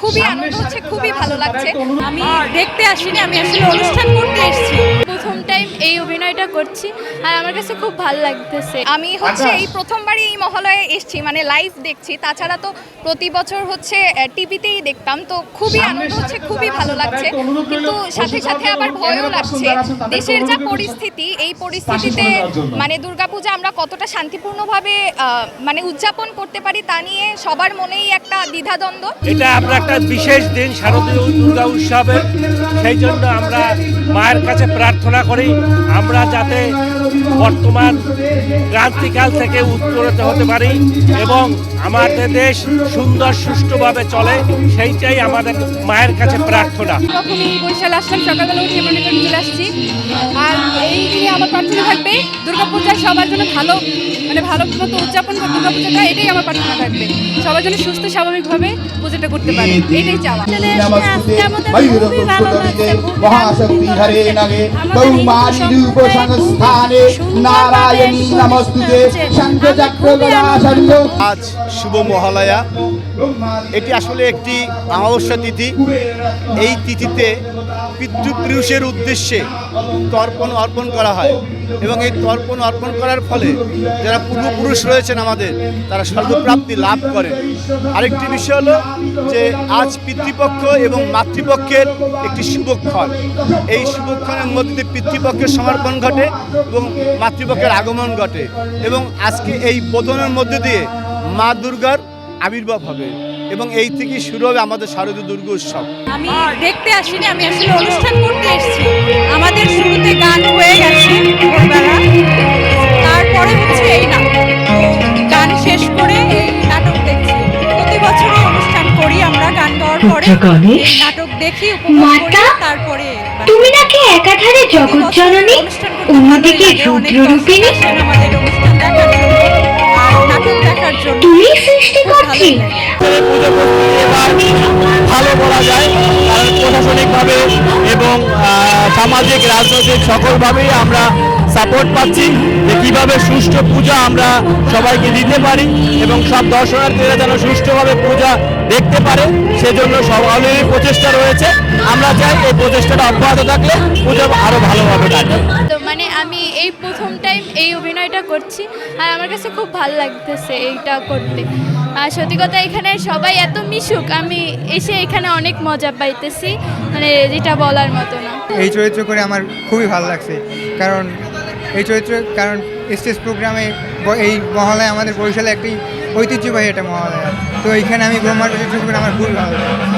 খুবই আনন্দ হচ্ছে, খুবই ভালো লাগছে। আমি দেখতে আসিনি, আমি আসলে অনুষ্ঠান করতে এসেছি। প্রথম টাইম এই অভিনয়টা করছি আর আমার কাছে খুব ভালো লাগতেছে। আমি হচ্ছে এই প্রথমবারই এই মহালয়ে এসেছি, মানে লাইভ দেখছি। তাছাড়া তো প্রতি বছর হচ্ছে টিভিতেই দেখতাম, তো খুবই আনন্দ হচ্ছে, খুবই ভালো লাগছে। কিন্তু সাথে সাথে আবার ভয়ও লাগছে। দেশের যা পরিস্থিতি, এই পরিস্থিতিতে মানে দুর্গাপূজা আমরা কতটা শান্তিপূর্ণভাবে মানে উদযাপন করতে পারি তা নিয়ে সবার মনেই একটা দ্বিধাদ্বন্দ্ব। এটা আমরা একটা বিশেষ দিন, শারদীয় দুর্গা উৎসবের। সেই জন্য আমরা মায়ের কাছে প্রার্থনা করি আমরা যাতে বর্তমান ক্রান্তিকাল থেকে উত্তরোত্তর হতে পারি এবং আমাদের দেশ সুন্দর সুষ্ঠুভাবে চলে, সেইটাই আমাদের মায়ের কাছে প্রার্থনা। প্রথমেই বরিশালে আসলাম, সকালবেলা উঠে মনে করে চলে আসছি। আর এই দিনে আমার প্রার্থনা থাকবে দুর্গাপূজা সবার জন্য ভালো, মানে ভালো মতো উদযাপন করে দুর্গাপূজাটা, এটাই আমার প্রার্থনা থাকবে। সবার জন্য সুস্থ স্বাভাবিকভাবে পুজোটা করতে পারে, এটাই চাওয়া। আজ শুভ মহালয়া। এটি আসলে একটি অমাবস্যা তিথি। এই তিথিতে পিতৃপুরুষের উদ্দেশ্যে তর্পণ অর্পণ করা হয় এবং এই তর্পণ অর্পণ করার ফলে যারা পূর্বপুরুষ রয়েছেন আমাদের, তারা স্বর্গপ্রাপ্তি লাভ করেন। আরেকটি বিষয় হলো যে আজ পিতৃপক্ষ এবং মাতৃপক্ষের একটি শুভক্ষণ। এই শুভক্ষণের মধ্যে পিতৃপক্ষের সমর্পণ ঘটে এবং মাতৃপক্ষের আগমন ঘটে এবং আজকে এই বোধনের মধ্যে দিয়ে মা দুর্গার আবির্ভাব হবে এবং এই থেকেই শুরু হবে আমাদের শারদীয় দুর্গা উৎসব। আমি দেখতে আসিনি, আমি আসলে অনুষ্ঠান করতে এসেছি। আমাদের শুরুতে গান হয়ে গেছে ভোরবেলা, তারপরে হচ্ছে এই নাটক। গান শেষ করে এই নাটক দেখছি। প্রতি বছরই অনুষ্ঠান করি আমরা, গান গাওয়ার পরে নাটক দেখি, উপভোগ করি, তারপরে তুমি নাকি একাধারে জগৎ জননী, অন্যদিকে রুদ্ররূপিণী, আমাদের অনুষ্ঠান দেখার জন্য আর নাটক দেখার জন্য তুমি সৃষ্টিকর্ত্রী। ভালো বলা যায়, কারণ প্রশাসনিকভাবে এবং সামাজিক রাজনৈতিক সকলভাবেই আমরা সাপোর্ট পাচ্ছি যে কীভাবে সুষ্ঠু পূজা আমরা সবাইকে দিতে পারি এবং সব দর্শনার্থীরা যেন সুষ্ঠুভাবে পূজা দেখতে পারে, সেজন্য সকলেরই প্রচেষ্টা রয়েছে। আমরা চাই এই প্রচেষ্টাটা অব্যাহত থাকলে পূজা আরও ভালোভাবে কাটবে। তো মানে আমি এই প্রথম টাইম এই অভিনয়টা করছি আর আমার কাছে খুব ভালো লাগতেছে এইটা করতে। আর সত্যি কথা, এখানে সবাই এত মিশুক, আমি এসে এখানে অনেক মজা পাইতেছি, মানে যেটা বলার মতো না। এই চরিত্র করে আমার খুবই ভালো লাগছে, কারণ স্টেজ প্রোগ্রামে এই মহালয়া আমাদের বরিশালে একটি ঐতিহ্যবাহী একটা মহালয়া। তো এইখানে আমি ব্রহ্মার চরিত্র করে আমার খুবই ভালো লাগে।